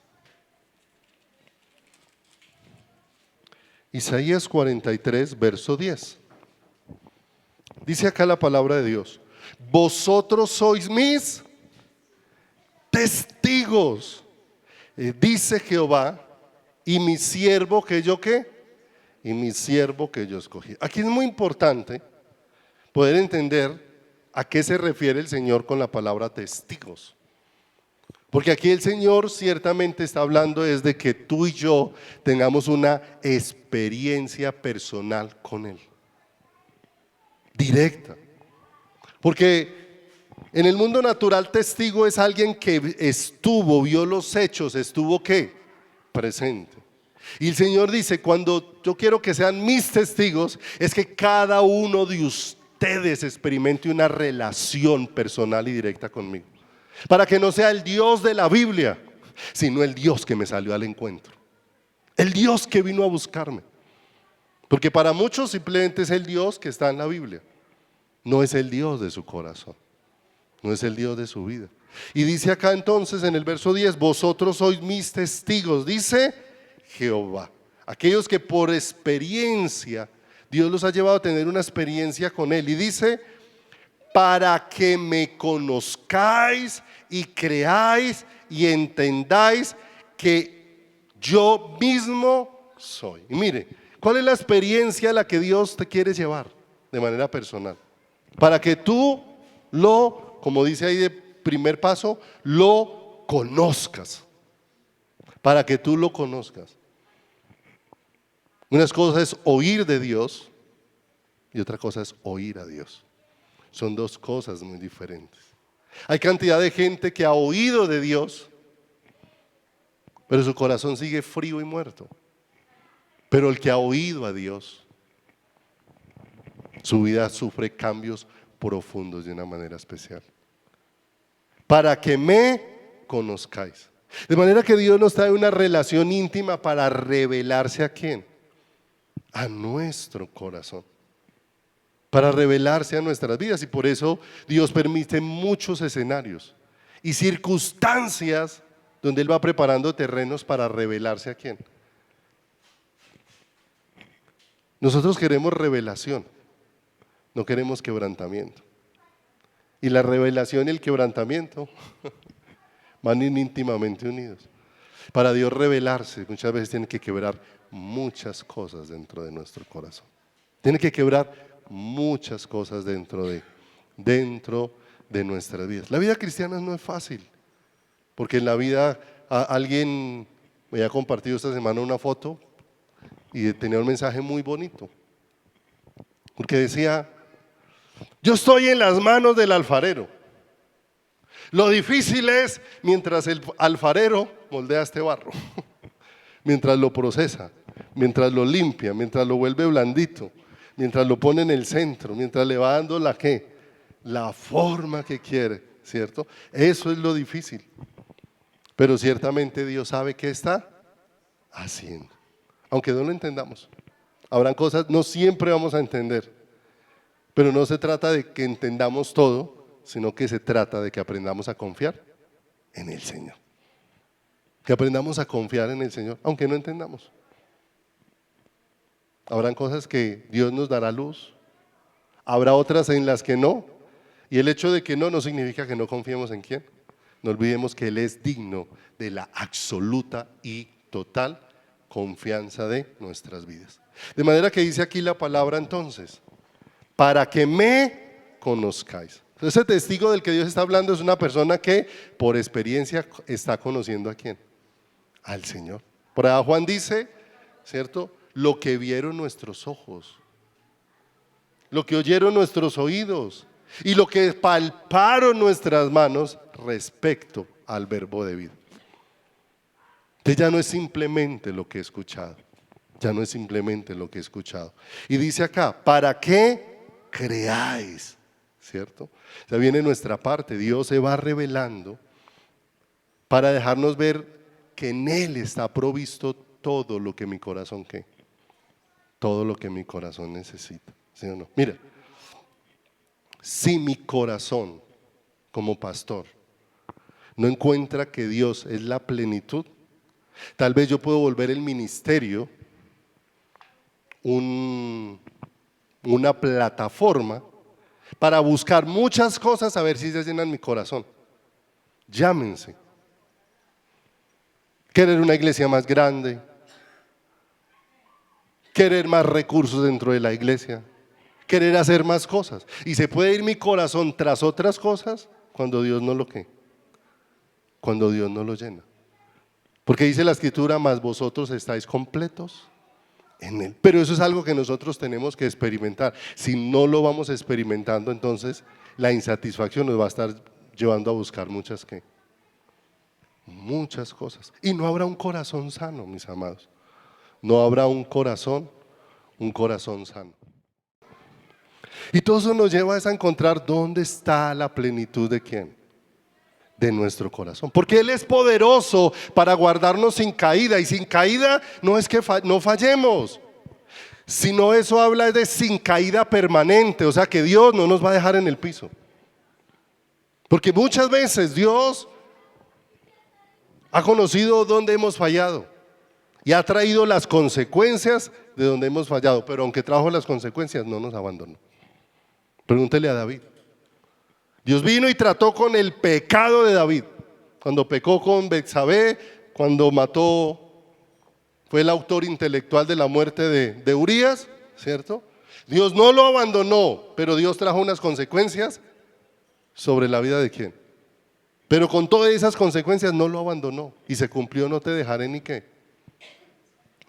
Isaías 43, verso 10. Dice acá la palabra de Dios: vosotros sois mis testigos, dice Jehová, y mi siervo que yo ¿qué? Y mi siervo que yo escogí. Aquí es muy importante poder entender ¿A qué se refiere el Señor con la palabra testigos? Porque aquí el Señor ciertamente está hablando es de que tú y yo tengamos una experiencia personal con Él, directa. Porque en el mundo natural testigo es alguien que estuvo, vio los hechos, estuvo ¿qué? Presente. Y el Señor dice, cuando yo quiero que sean mis testigos, es que cada uno de ustedes experimente una relación personal y directa conmigo. Para que no sea el Dios de la Biblia, sino el Dios que me salió al encuentro. El Dios que vino a buscarme. Porque para muchos simplemente es el Dios que está en la Biblia. No es el Dios de su corazón. No es el Dios de su vida. Y dice acá entonces en el verso 10, vosotros sois mis testigos, dice Jehová. Aquellos que por experiencia, Dios los ha llevado a tener una experiencia con Él. Y dice, para que me conozcáis y creáis y entendáis que yo mismo soy. Y mire, ¿cuál es la experiencia a la que Dios te quiere llevar de manera personal? Para que tú lo, como dice ahí de primer paso, lo conozcas. Para que tú lo conozcas. Una cosa es oír de Dios y otra cosa es oír a Dios. Son dos cosas muy diferentes. Hay cantidad de gente que ha oído de Dios, pero su corazón sigue frío y muerto. Pero el que ha oído a Dios, su vida sufre cambios profundos de una manera especial. Para que me conozcáis. De manera que Dios nos trae una relación íntima para revelarse ¿a quién? A nuestro corazón. Para revelarse a nuestras vidas, y por eso Dios permite muchos escenarios y circunstancias donde Él va preparando terrenos para revelarse a quién. Nosotros queremos revelación, no queremos quebrantamiento. Y la revelación y el quebrantamiento van íntimamente unidos. Para Dios revelarse, muchas veces tiene que quebrar muchas cosas dentro de nuestro corazón. Tiene que quebrar muchas cosas dentro de nuestras vidas. La vida cristiana no es fácil, porque en la vida alguien me ha compartido esta semana una foto y tenía un mensaje muy bonito, porque decía, yo estoy en las manos del alfarero. Lo difícil es mientras el alfarero moldea este barro, mientras lo procesa, mientras lo limpia, mientras lo vuelve blandito, mientras lo pone en el centro, mientras le va dando la ¿qué? La forma que quiere, ¿cierto? Eso es lo difícil. Pero ciertamente Dios sabe qué está haciendo, aunque no lo entendamos. Habrán cosas, no siempre vamos a entender, pero no se trata de que entendamos todo, sino que se trata de que aprendamos a confiar en el Señor. Que aprendamos a confiar en el Señor, aunque no entendamos. Habrán cosas que Dios nos dará luz, habrá otras en las que no, y el hecho de que no significa que no confiemos en quién. No olvidemos que Él es digno de la absoluta y total confianza de nuestras vidas. De manera que dice aquí la palabra entonces, para que me conozcáis. Ese testigo del que Dios está hablando es una persona que por experiencia está conociendo ¿a quién? Al Señor. Por allá Juan dice, ¿cierto? Lo que vieron nuestros ojos, lo que oyeron nuestros oídos y lo que palparon nuestras manos respecto al verbo de vida. Entonces ya no es simplemente lo que he escuchado, ya no es simplemente lo que he escuchado. Y dice acá, para que creáis, ¿cierto? Ya viene nuestra parte, Dios se va revelando para dejarnos ver que en Él está provisto todo lo que mi corazón ¿qué? Todo lo que mi corazón necesita, ¿sí o no? Mira, si mi corazón como pastor no encuentra que Dios es la plenitud, tal vez yo puedo volver el ministerio una plataforma para buscar muchas cosas a ver si se llenan mi corazón. Llámense. Querer una iglesia más grande, querer más recursos dentro de la iglesia, querer hacer más cosas. Y se puede ir mi corazón tras otras cosas cuando Dios no lo ¿qué? Cuando Dios no lo llena. Porque dice la Escritura, mas vosotros estáis completos en Él. Pero eso es algo que nosotros tenemos que experimentar. Si no lo vamos experimentando, entonces la insatisfacción nos va a estar llevando a buscar muchas cosas. Y no habrá un corazón sano, mis amados. No habrá un corazón sano. Y todo eso nos lleva a encontrar dónde está la plenitud de ¿quién? De nuestro corazón. Porque Él es poderoso para guardarnos sin caída. Y sin caída no es que no fallemos, sino eso habla de sin caída permanente. O sea que Dios no nos va a dejar en el piso. Porque muchas veces Dios ha conocido dónde hemos fallado y ha traído las consecuencias de donde hemos fallado. Pero aunque trajo las consecuencias, no nos abandonó. Pregúntele a David. Dios vino y trató con el pecado de David. Cuando pecó con Betsabé, cuando mató, fue el autor intelectual de la muerte de Urías, ¿cierto? Dios no lo abandonó, pero Dios trajo unas consecuencias sobre la vida de ¿quién? Pero con todas esas consecuencias no lo abandonó. Y se cumplió: no te dejaré ni qué,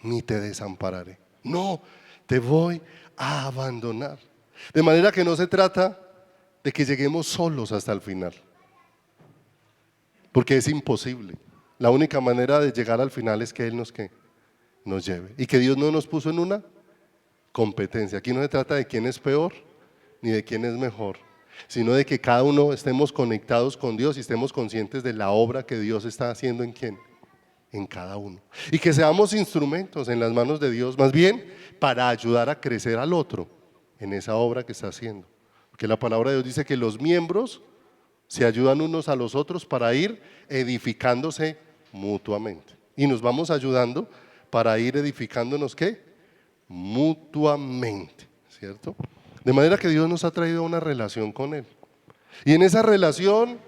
ni te desampararé. No, te voy a abandonar. De manera que no se trata de que lleguemos solos hasta el final, porque es imposible. La única manera de llegar al final es que Él nos lleve, y que Dios no nos puso en una competencia. Aquí no se trata de quién es peor ni de quién es mejor, sino de que cada uno estemos conectados con Dios y estemos conscientes de la obra que Dios está haciendo en quién, en cada uno, y que seamos instrumentos en las manos de Dios, más bien para ayudar a crecer al otro en esa obra que está haciendo. Porque la palabra de Dios dice que los miembros se ayudan unos a los otros para ir edificándose mutuamente. Y nos vamos ayudando para ir edificándonos ¿qué? Mutuamente, ¿cierto? De manera que Dios nos ha traído una relación con Él. Y en esa relación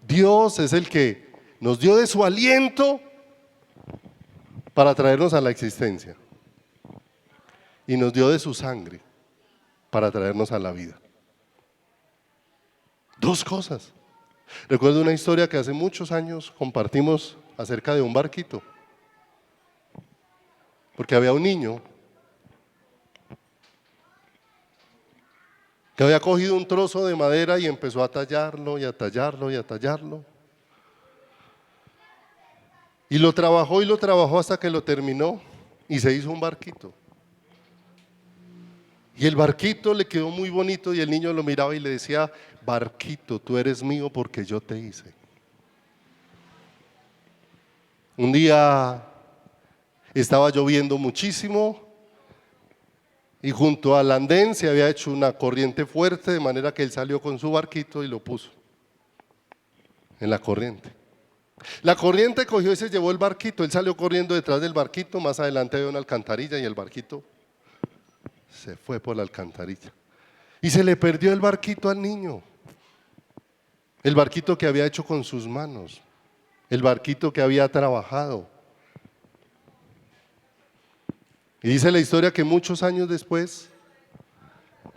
Dios es el que nos dio de su aliento para traernos a la existencia. Y nos dio de su sangre para traernos a la vida. Dos cosas. Recuerdo una historia que hace muchos años compartimos acerca de un barquito. Porque había un niño que había cogido un trozo de madera y empezó a tallarlo y a tallarlo y a tallarlo. Y lo trabajó hasta que lo terminó y se hizo un barquito. Y el barquito le quedó muy bonito y el niño lo miraba y le decía: barquito, tú eres mío porque yo te hice. Un día estaba lloviendo muchísimo y junto al andén se había hecho una corriente fuerte, de manera que él salió con su barquito y lo puso en la corriente. La corriente cogió y se llevó el barquito. Él salió corriendo detrás del barquito. Más adelante había una alcantarilla y el barquito se fue por la alcantarilla. Y se le perdió el barquito al niño. El barquito que había hecho con sus manos. El barquito que había trabajado. Y dice la historia que muchos años después,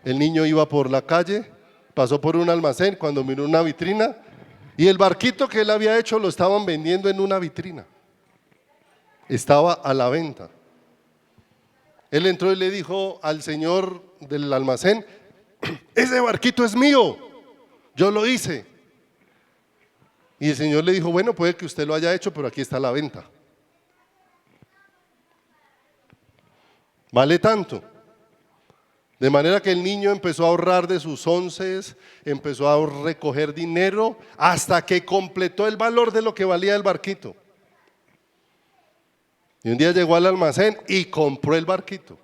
el niño iba por la calle, pasó por un almacén cuando miró una vitrina y el barquito que él había hecho lo estaban vendiendo en una vitrina. Estaba a la venta. Él entró y le dijo al señor del almacén: ese barquito es mío, yo lo hice. Y el señor le dijo: bueno, puede que usted lo haya hecho, pero aquí está la venta. Vale tanto. De manera que el niño empezó a ahorrar de sus onces, empezó a recoger dinero hasta que completó el valor de lo que valía el barquito. Y un día llegó al almacén y compró el barquito.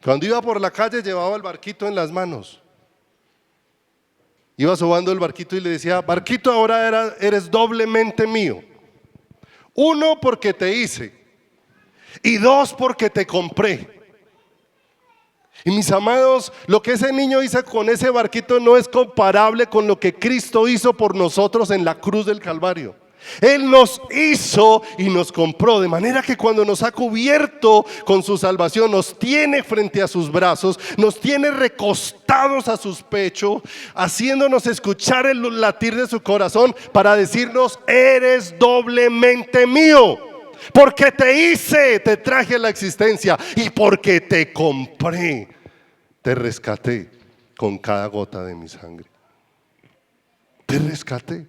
Cuando iba por la calle llevaba el barquito en las manos. Iba sobando el barquito y le decía: barquito, ahora eres doblemente mío. Uno, porque te hice, y dos, porque te compré. Y mis amados, lo que ese niño hizo con ese barquito no es comparable con lo que Cristo hizo por nosotros en la cruz del Calvario. Él nos hizo y nos compró, de manera que cuando nos ha cubierto con su salvación, nos tiene frente a sus brazos, nos tiene recostados a sus pechos, haciéndonos escuchar el latir de su corazón para decirnos: eres doblemente mío, porque te hice, te traje a la existencia, y porque te compré, te rescaté con cada gota de mi sangre. Te rescaté.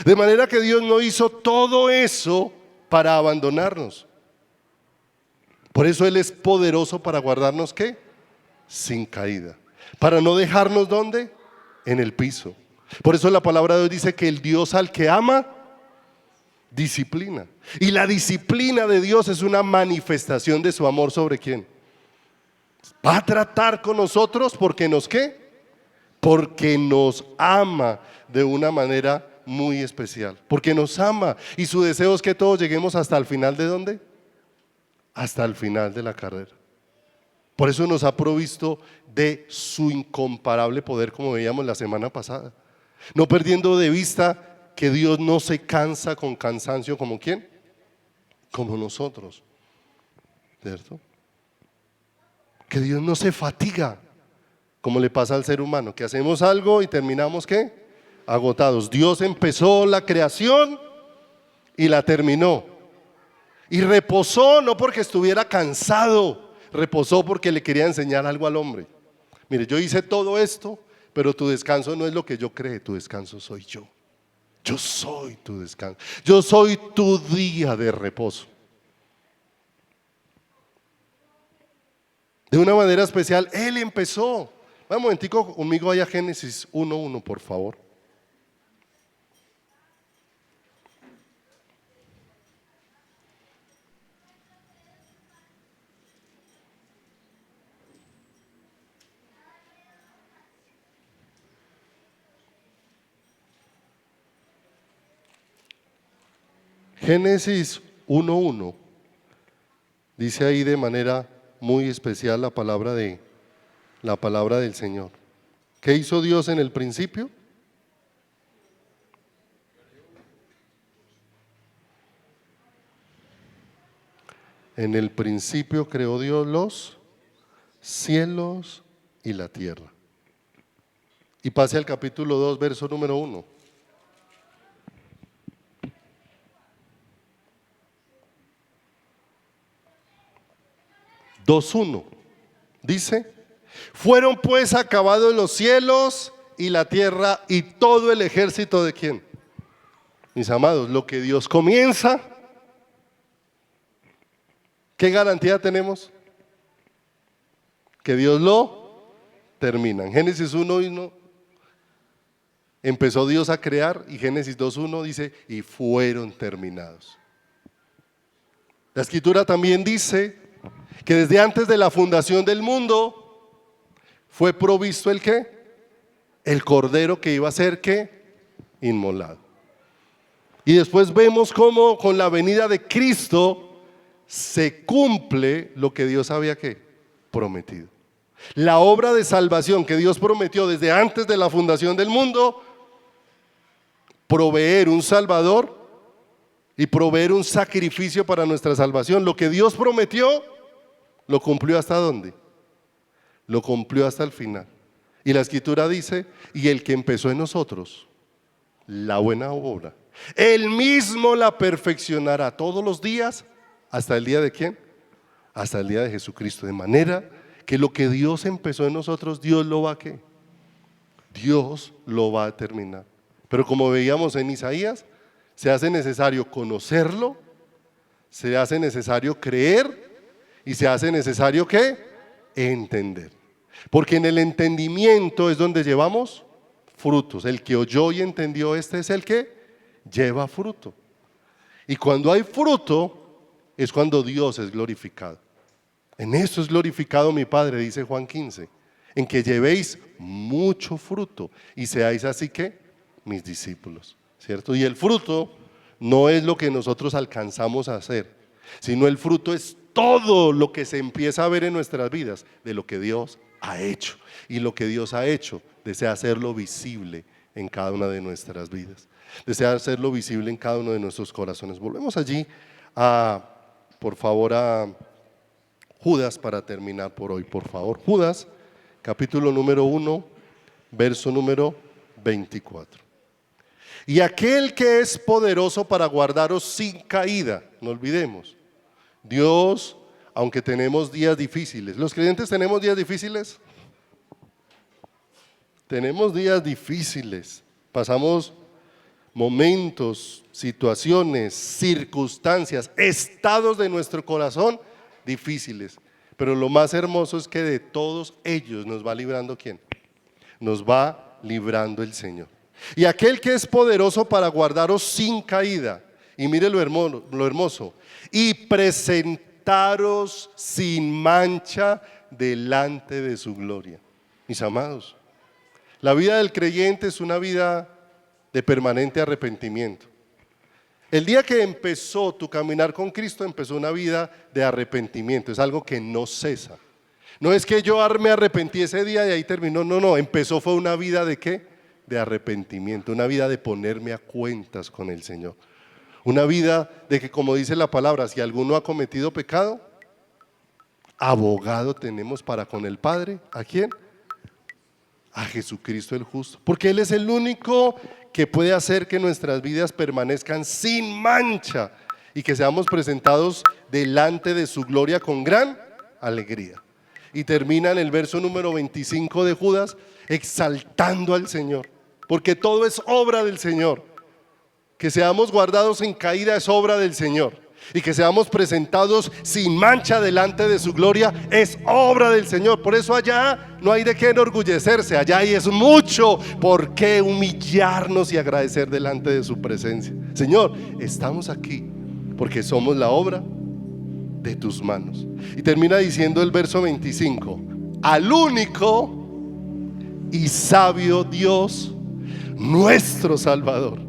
De manera que Dios no hizo todo eso para abandonarnos. Por eso Él es poderoso para guardarnos, ¿qué? Sin caída. Para no dejarnos, ¿dónde? En el piso. Por eso la palabra de Dios dice que el Dios al que ama, disciplina. Y la disciplina de Dios es una manifestación de su amor sobre quién. Va a tratar con nosotros porque nos, ¿qué? Porque nos ama de una manera muy especial, porque nos ama, y su deseo es que todos lleguemos hasta el final. ¿De dónde? Hasta el final de la carrera. Por eso nos ha provisto de su incomparable poder, como veíamos la semana pasada, no perdiendo de vista que Dios no se cansa con cansancio. ¿Como quién? Como nosotros, ¿cierto? Que Dios no se fatiga como le pasa al ser humano, que hacemos algo y terminamos, ¿qué? Agotados. Dios empezó la creación y la terminó, y reposó no porque estuviera cansado, reposó porque le quería enseñar algo al hombre. Mire, yo hice todo esto, pero tu descanso no es lo que yo creo, tu descanso soy yo. Yo soy tu descanso, yo soy tu día de reposo. De una manera especial, Él empezó. Un momentico conmigo vaya a Génesis 1:1, por favor. Génesis 1:1 dice ahí de manera muy especial la palabra del Señor. ¿Qué hizo Dios en el principio? En el principio creó Dios los cielos y la tierra. Y pase al capítulo 2, verso número 1. Dice: fueron pues acabados los cielos y la tierra y todo el ejército de ¿quién? Mis amados, lo que Dios comienza, ¿qué garantía tenemos? Que Dios lo termina. En Génesis 1:1 empezó Dios a crear, y Génesis 2:1 dice: y fueron terminados. La escritura también dice que desde antes de la fundación del mundo fue provisto el ¿qué? El cordero que iba a ser ¿qué? Inmolado. Y después vemos cómo con la venida de Cristo se cumple lo que Dios había ¿qué? Prometido. La obra de salvación que Dios prometió desde antes de la fundación del mundo, proveer un Salvador y proveer un sacrificio para nuestra salvación. Lo que Dios prometió, lo cumplió. ¿Hasta dónde? Lo cumplió hasta el final. Y la escritura dice: y el que empezó en nosotros la buena obra, Él mismo la perfeccionará todos los días hasta el día de ¿quién? Hasta el día de Jesucristo. De manera que lo que Dios empezó en nosotros, Dios lo va a ¿qué? Dios lo va a terminar. Pero como veíamos en Isaías, se hace necesario conocerlo, se hace necesario creer, y se hace necesario ¿qué? Entender. Porque en el entendimiento es donde llevamos frutos. El que oyó y entendió, este es el que lleva fruto. Y cuando hay fruto es cuando Dios es glorificado. En eso es glorificado mi Padre, dice Juan 15, en que llevéis mucho fruto y seáis así que mis discípulos, ¿cierto? Y el fruto no es lo que nosotros alcanzamos a hacer, sino el fruto es todo lo que se empieza a ver en nuestras vidas de lo que Dios ha hecho. Y lo que Dios ha hecho desea hacerlo visible en cada una de nuestras vidas. desea hacerlo visible en cada uno de nuestros corazones. Volvemos allí por favor, a Judas para terminar por hoy, por favor. Judas, capítulo número 1, verso número 24. Y aquel que es poderoso para guardaros sin caída, no olvidemos, Dios, aunque tenemos días difíciles, ¿los creyentes tenemos días difíciles? Tenemos días difíciles, pasamos momentos, situaciones, circunstancias, estados de nuestro corazón difíciles, pero lo más hermoso es que de todos ellos nos va librando ¿quién? Nos va librando el Señor. Y aquel que es poderoso para guardaros sin caída, y mire lo hermoso, y presentaros sin mancha delante de su gloria. Mis amados, la vida del creyente es una vida de permanente arrepentimiento. El día que empezó tu caminar con Cristo, empezó una vida de arrepentimiento, es algo que no cesa. No es que yo me arrepentí ese día y ahí terminó, no, empezó fue una vida de ¿qué? De arrepentimiento, una vida de ponerme a cuentas con el Señor. Una vida de que, como dice la palabra, si alguno ha cometido pecado, abogado tenemos para con el Padre. ¿A quién? A Jesucristo el justo, porque Él es el único que puede hacer que nuestras vidas permanezcan sin mancha y que seamos presentados delante de su gloria con gran alegría. Y termina en el verso número 25 de Judas exaltando al Señor, porque todo es obra del Señor. Que seamos guardados en caída es obra del Señor, y que seamos presentados sin mancha delante de su gloria es obra del Señor. Por eso allá no hay de qué enorgullecerse, allá hay es mucho por qué humillarnos y agradecer delante de su presencia. Señor, estamos aquí porque somos la obra de tus manos. Y termina diciendo el verso 25: al único y sabio Dios, nuestro Salvador,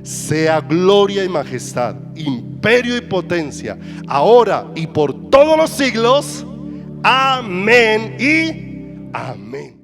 sea gloria y majestad, imperio y potencia, ahora y por todos los siglos. Amén y amén.